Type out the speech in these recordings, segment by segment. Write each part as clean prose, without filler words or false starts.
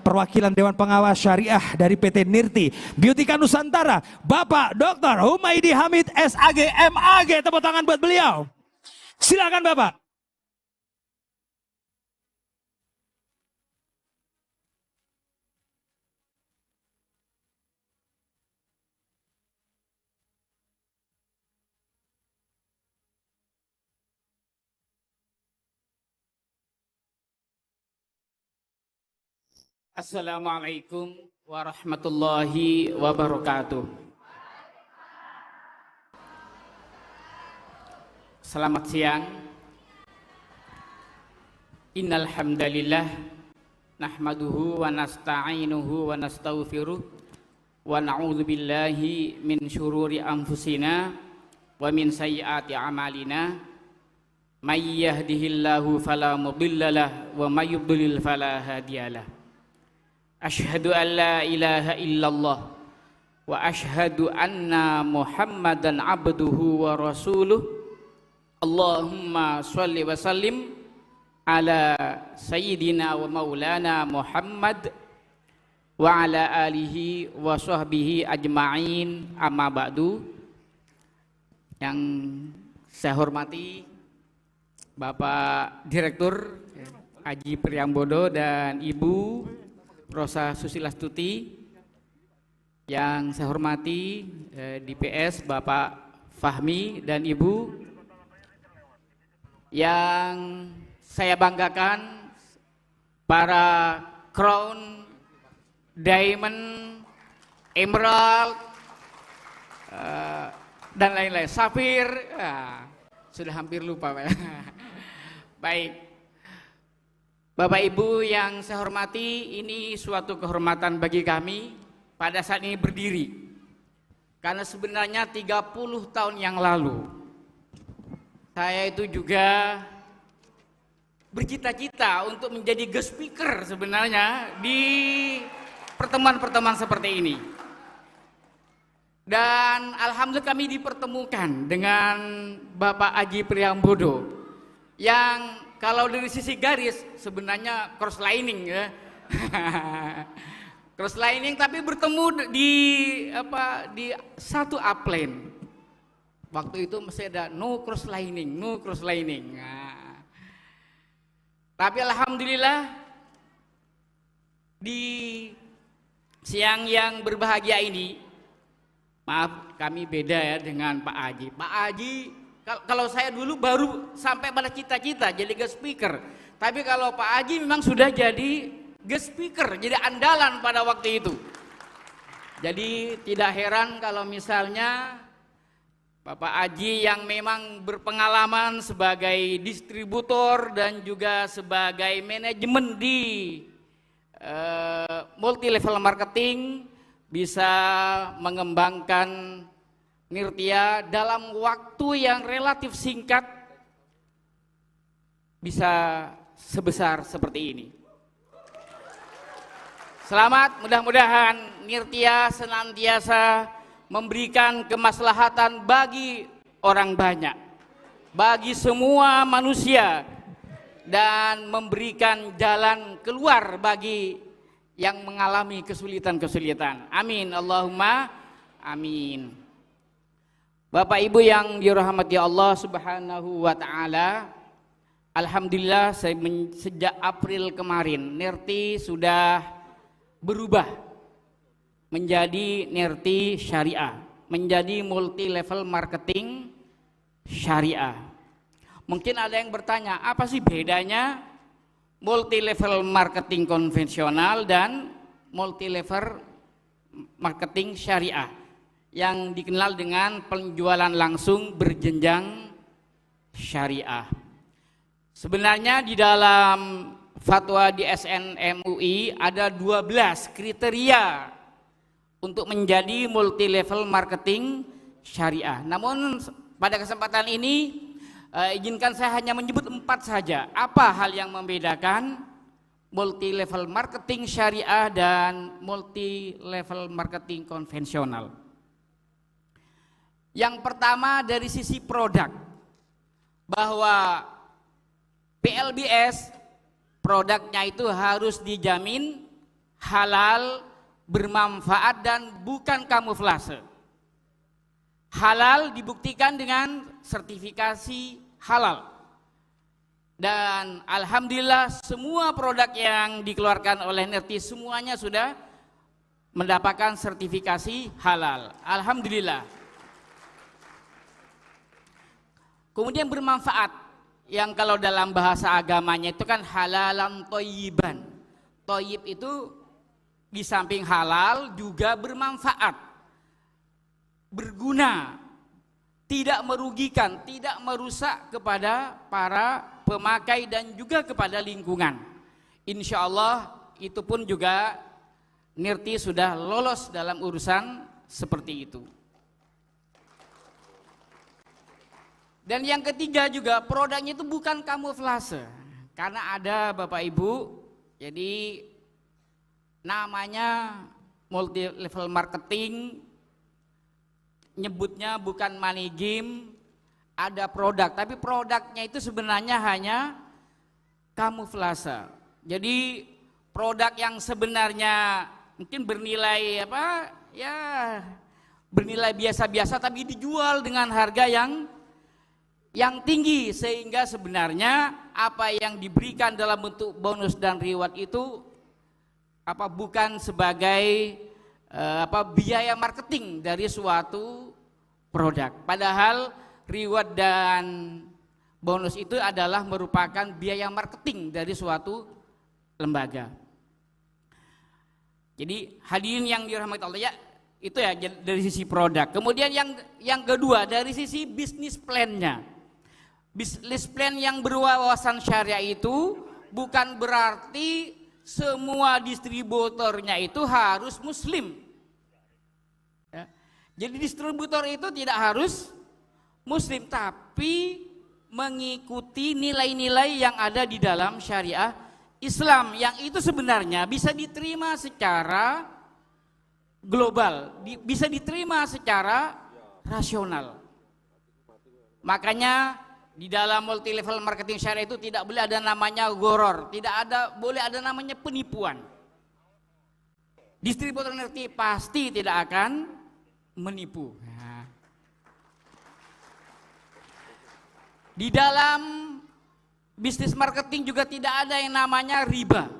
perwakilan Dewan Pengawas Syariah dari PT Nirti Biotika Nusantara, Bapak Dr. Humaydi Hamid SAG MAG. Tepuk tangan buat beliau. Silakan Bapak. Assalamualaikum warahmatullahi wabarakatuh. Selamat siang. Innal hamdalillah nahmaduhu wa nasta'inuhu wa nastaghfiruh wa na'udzu billahi min syururi anfusina wa min sayyiati a'malina. May yahdihillahu fala mudhillalah wa may yudlil fala hadiyalah. Asyhadu an la ilaha illallah wa asyhadu anna Muhammadan abduhu wa rasuluh. Allahumma sholli wa sallim ala sayyidina wa maulana Muhammad wa ala alihi wa sahbihi ajma'in, amma ba'du. Yang saya hormati Bapak Direktur Aji Priambodo dan Ibu Rosa Susilastuti, yang saya hormati DPS Bapak Fahmi dan Ibu, yang saya banggakan para Crown, Diamond, Emerald, dan lain-lain, Safir, sudah hampir lupa Pak. Baik. Bapak Ibu yang saya hormati, ini suatu kehormatan bagi kami pada saat ini berdiri. Karena sebenarnya 30 tahun yang lalu, saya itu juga bercita-cita untuk menjadi guest speaker sebenarnya di pertemuan-pertemuan seperti ini. Dan alhamdulillah kami dipertemukan dengan Bapak Aji Priambodo, yang kalau dari sisi garis sebenarnya cross lining ya. Cross lining, tapi bertemu di satu upline. Waktu itu masih ada no cross lining, no cross lining. Nah, tapi alhamdulillah di siang yang berbahagia ini, maaf kami beda ya dengan Pak Aji. Pak Aji, kalau saya dulu baru sampai pada cita-cita jadi guest speaker. Tapi kalau Pak Aji memang sudah jadi guest speaker, jadi andalan pada waktu itu. Jadi tidak heran kalau misalnya Bapak Aji yang memang berpengalaman sebagai distributor dan juga sebagai manajemen di multi level marketing bisa mengembangkan Nirtia dalam waktu yang relatif singkat bisa sebesar seperti ini. Selamat, mudah-mudahan Nirtia senantiasa memberikan kemaslahatan bagi orang banyak, bagi semua manusia, dan memberikan jalan keluar bagi yang mengalami kesulitan-kesulitan. Amin, Allahumma amin. Bapak Ibu yang dirahmati Allah Subhanahu wa taala, alhamdulillah sejak April kemarin Nirti sudah berubah menjadi Nirti Syariah, menjadi multi level marketing syariah. Mungkin ada yang bertanya, apa sih bedanya multi level marketing konvensional dan multi level marketing syariah yang dikenal dengan penjualan langsung berjenjang syariah? Sebenarnya di dalam fatwa di SNMUI ada 12 kriteria untuk menjadi multi level marketing syariah. Namun pada kesempatan ini izinkan saya hanya menyebut 4 saja. Apa hal yang membedakan multi level marketing syariah dan multi level marketing konvensional? Yang pertama dari sisi produk, bahwa PLBS produknya itu harus dijamin halal, bermanfaat dan bukan kamuflase. Halal dibuktikan dengan sertifikasi halal. Dan alhamdulillah semua produk yang dikeluarkan oleh Nirti semuanya sudah mendapatkan sertifikasi halal. Alhamdulillah. Kemudian bermanfaat, yang kalau dalam bahasa agamanya itu kan halalan thayyiban. Thayyib itu di samping halal juga bermanfaat, berguna, tidak merugikan, tidak merusak kepada para pemakai dan juga kepada lingkungan. Insya Allah itu pun juga Nirti sudah lolos dalam urusan seperti itu. Dan yang ketiga juga produknya itu bukan kamuflase. Karena ada Bapak Ibu, jadi namanya multi level marketing, nyebutnya bukan money game, ada produk, tapi produknya itu sebenarnya hanya kamuflase. Jadi produk yang sebenarnya mungkin bernilai apa ya, bernilai biasa-biasa tapi dijual dengan harga yang tinggi, sehingga sebenarnya apa yang diberikan dalam bentuk bonus dan reward itu bukan sebagai biaya marketing dari suatu produk. Padahal reward dan bonus itu adalah merupakan biaya marketing dari suatu lembaga. Jadi hadirin yang dirahmati Allah ya, itu ya dari sisi produk. Kemudian yang kedua dari sisi bisnis plan-nya. Bisnis plan yang berwawasan syariah itu bukan berarti semua distributornya itu harus muslim. Ya. Jadi distributor itu tidak harus muslim, tapi mengikuti nilai-nilai yang ada di dalam syariah Islam, yang itu sebenarnya bisa diterima secara global, bisa diterima secara rasional. Makanya di dalam multi level marketing syariah itu tidak boleh ada namanya goror, boleh ada namanya penipuan. Distributor Nirti pasti tidak akan menipu. Nah. Di dalam bisnis marketing juga tidak ada yang namanya riba,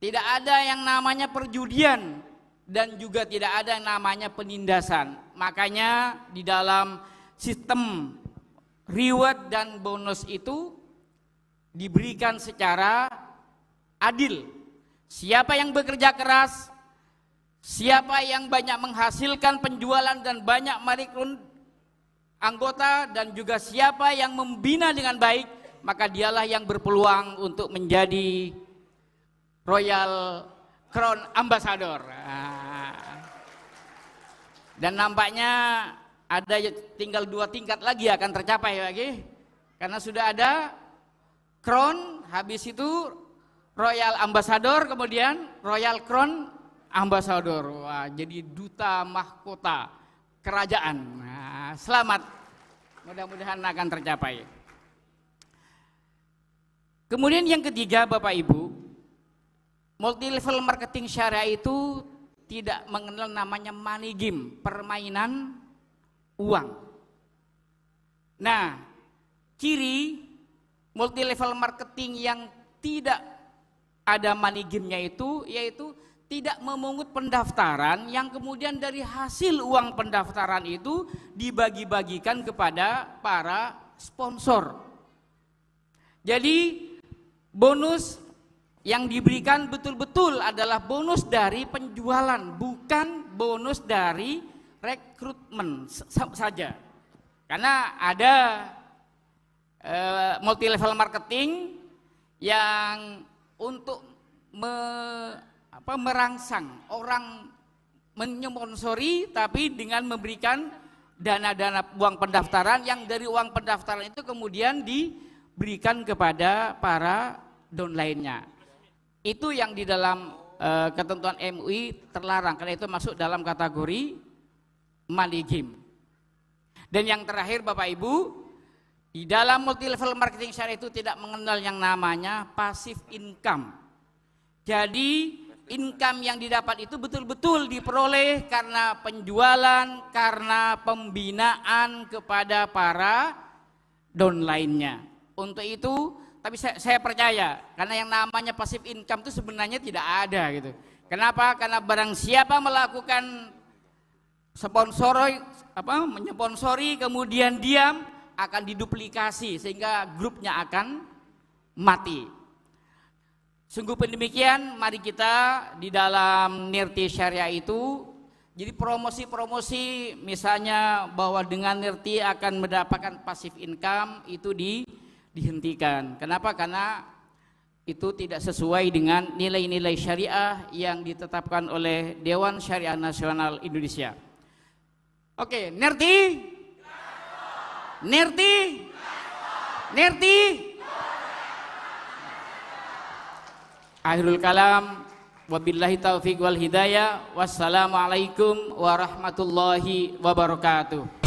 tidak ada yang namanya perjudian, dan juga tidak ada yang namanya penindasan. Makanya di dalam sistem reward dan bonus itu diberikan secara adil. Siapa yang bekerja keras, siapa yang banyak menghasilkan penjualan dan banyak merekrut anggota, dan juga siapa yang membina dengan baik, maka dialah yang berpeluang untuk menjadi Royal Crown Ambassador. Dan nampaknya ada tinggal 2 tingkat lagi akan tercapai lagi, karena sudah ada Crown, habis itu Royal Ambassador, kemudian Royal Crown Ambassador. Wah, jadi duta mahkota kerajaan. Nah, selamat, mudah-mudahan akan tercapai. Kemudian yang ketiga Bapak Ibu, multi level marketing syariah itu tidak mengenal namanya money game, permainan uang. Nah, ciri multi level marketing yang tidak ada money game-nya itu yaitu tidak memungut pendaftaran, yang kemudian dari hasil uang pendaftaran itu dibagi-bagikan kepada para sponsor. Jadi bonus yang diberikan betul-betul adalah bonus dari penjualan, bukan bonus dari rekrutmen saja. Karena ada multi level marketing yang untuk merangsang orang menyponsori, tapi dengan memberikan dana-dana uang pendaftaran, yang dari uang pendaftaran itu kemudian diberikan kepada para downline-nya. Itu yang di dalam ketentuan MUI terlarang, karena itu masuk dalam kategori money game. Dan yang terakhir Bapak Ibu, di dalam multi level marketing syariah itu tidak mengenal yang namanya passive income. Jadi income yang didapat itu betul-betul diperoleh karena penjualan, karena pembinaan kepada para downline-nya. Untuk itu, tapi saya percaya karena yang namanya passive income itu sebenarnya tidak ada gitu. Kenapa? Karena barang siapa melakukan menyponsori kemudian diam, akan diduplikasi sehingga grupnya akan mati. Sungguh pun demikian, mari kita di dalam Nirti Syariah itu, jadi promosi-promosi misalnya bahwa dengan Nirti akan mendapatkan passive income itu dihentikan. Kenapa? Karena itu tidak sesuai dengan nilai-nilai syariah yang ditetapkan oleh Dewan Syariah Nasional Indonesia. Oke, Nirti? Nirti? Nirti? Akhirul kalam, wabillahi taufiq wal hidayah, wassalamualaikum warahmatullahi wabarakatuh.